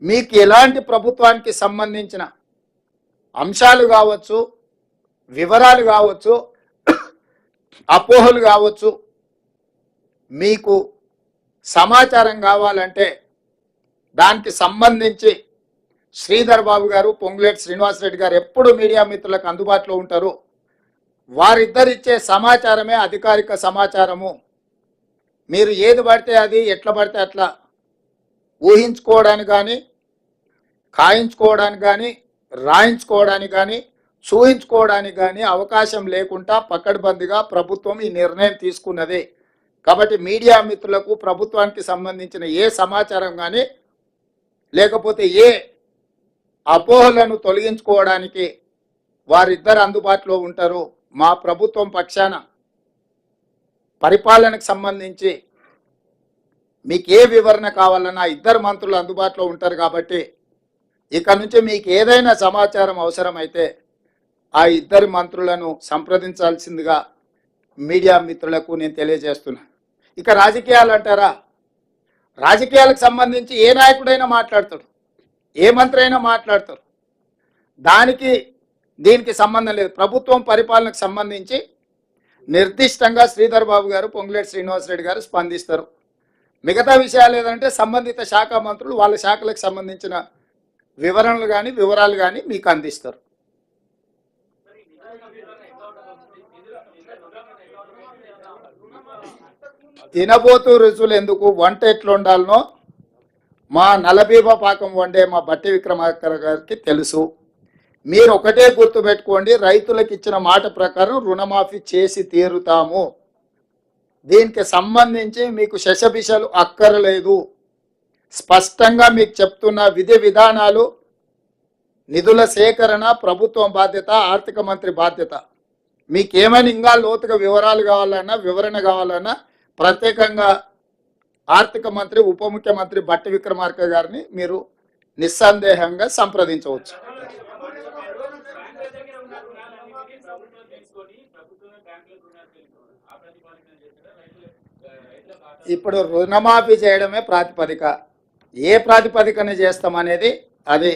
మీకు ఎలాంటి ప్రభుత్వానికి సంబంధించిన అంశాలు కావచ్చు, వివరాలు కావచ్చు, అపోహలు కావచ్చు, మీకు సమాచారం కావాలంటే దానికి సంబంధించి శ్రీధర్ బాబు గారు, పొంగులేటి శ్రీనివాసరెడ్డి గారు ఎప్పుడు మీడియా మిత్రులకు అందుబాటులో ఉంటారు. వారిద్దరిచ్చే సమాచారమే అధికారిక సమాచారము. మీరు ఏది పడితే అది, ఎట్లా పడితే అట్లా ఊహించుకోవడానికి కానీ, ఖాయించుకోవడానికి కానీ, రాయించుకోవడానికి కానీ, చూయించుకోవడానికి కానీ అవకాశం లేకుండా పకడ్బందీగా ప్రభుత్వం ఈ నిర్ణయం తీసుకున్నది. కాబట్టి మీడియా మిత్రులకు ప్రభుత్వానికి సంబంధించిన ఏ సమాచారం కానీ, లేకపోతే ఏ అపోహలను తొలగించుకోవడానికి వారిద్దరు అందుబాటులో ఉంటారు. మా ప్రభుత్వం పక్షాన పరిపాలనకు సంబంధించి మీకు ఏ వివరణ కావాలన్నా ఇద్దరు మంత్రులు అందుబాటులో ఉంటారు. కాబట్టి ఇక నుంచి మీకు ఏదైనా సమాచారం అవసరమైతే ఆ ఇద్దరు మంత్రులను సంప్రదించాల్సిందిగా మీడియా మిత్రులకు నేను తెలియజేస్తున్నా. ఇక రాజకీయాలు అంటారా, రాజకీయాలకు సంబంధించి ఏ నాయకుడైనా మాట్లాడతాడు, ఏ మంత్రి అయినా మాట్లాడతారు. దానికి దీనికి సంబంధం లేదు. ప్రభుత్వం పరిపాలనకు సంబంధించి నిర్దిష్టంగా శ్రీధర్ బాబు గారు, పొంగులేటి శ్రీనివాసరెడ్డి గారు స్పందిస్తారు. మిగతా విషయాలు ఏదంటే సంబంధిత శాఖ మంత్రులు వాళ్ళ శాఖలకు సంబంధించిన వివరణలు కానీ వివరాలు కానీ మీకు అందిస్తారు. తినబోతూ రుచులు ఎందుకు, వంట ఎట్లా ఉండాలనో మా నలబీబ పాకం వండే మా బట్టి విక్రమార్క గారికి తెలుసు. మీరు ఒకటే గుర్తుపెట్టుకోండి, రైతులకు ఇచ్చిన మాట ప్రకారం రుణమాఫీ చేసి తీరుతాము. దీనికి సంబంధించి మీకు శశబిషలు అక్కర్లేదు. స్పష్టంగా మీకు చెప్తున్న విధి విధానాలు, నిధుల సేకరణ ప్రభుత్వం బాధ్యత, ఆర్థిక మంత్రి బాధ్యత. మీకేమైనా ఇంకా లోతుగా వివరాలు కావాలన్నా, వివరణ కావాలన్నా ప్రత్యేకంగా ఆర్థిక మంత్రి, ఉప ముఖ్యమంత్రి బట్టి విక్రమార్క గారిని మీరు నిస్సందేహంగా సంప్రదించవచ్చు. ఇప్పుడు రుణమాఫీ చేయడమే ప్రాతిపదిక. ఏ ప్రాతిపదికన చేస్తామనేది అది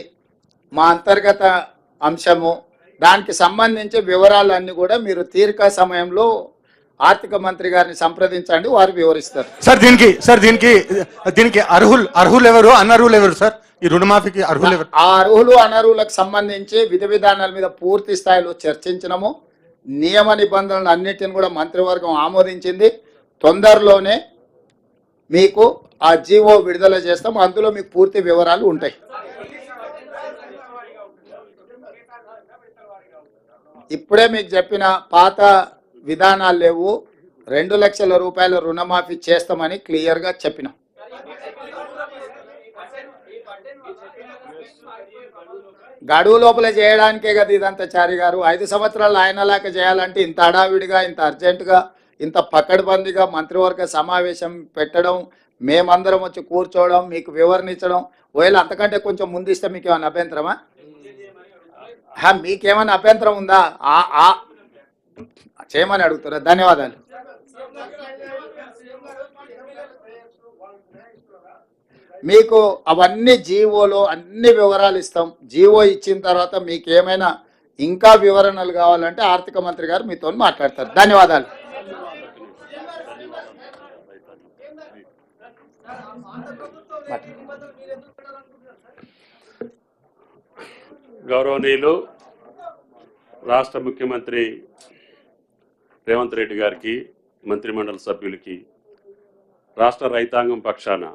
మా అంతర్గత అంశము. దానికి సంబంధించి వివరాలన్నీ కూడా మీరు తీరిక సమయంలో ఆర్థిక మంత్రి గారిని సంప్రదించండి, వారు వివరిస్తారు. దీనికి అర్హులు ఎవరు, అనర్హులు ఎవరు సార్? ఈ రుణమాఫీకి అర్హులు ఎవరు? ఆ అర్హులు అనర్హులకు సంబంధించి విధి విధానాల మీద పూర్తి స్థాయిలో చర్చించినము. నియమ నిబంధనలు అన్నిటిని కూడా మంత్రివర్గం ఆమోదించింది. తొందరలోనే మీకు ఆ జీవో విడుదల చేస్తాం. అందులో మీకు పూర్తి వివరాలు ఉంటాయి. ఇప్పుడే మీకు చెప్పిన పాత విధానాలు లేవు. 2 లక్షల రూపాయల రుణమాఫీ చేస్తామని క్లియర్గా చెప్పినాం. గడువు లోపల చేయడానికే కదా ఇదంతా. చారి గారు 5 సంవత్సరాలు ఆయనలాగా చేయాలంటే ఇంత హడావిడిగా, ఇంత అర్జెంటుగా, ఇంత పకడ్బందీగా మంత్రివర్గ సమావేశం పెట్టడం, మేమందరం వచ్చి కూర్చోవడం, మీకు వివరణించడం, ఒకవేళ అంతకంటే కొంచెం ముందిస్తే మీకు ఏమైనా అభ్యంతరమా? మీకేమైనా అభ్యంతరం ఉందా? చేయమని అడుగుతారా? ధన్యవాదాలు. మీకు అవన్నీ జీవోలో అన్ని వివరాలు ఇస్తాం. జీవో ఇచ్చిన తర్వాత మీకు ఏమైనా ఇంకా వివరణలు కావాలంటే ఆర్థిక మంత్రి గారు మీతో మాట్లాడతారు. ధన్యవాదాలు. గౌరవనీయులు రాష్ట్ర ముఖ్యమంత్రి రేవంత్ రెడ్డి గారికి, మంత్రిమండలి సభ్యులకి, రాష్ట్ర రైతాంగం పక్షాన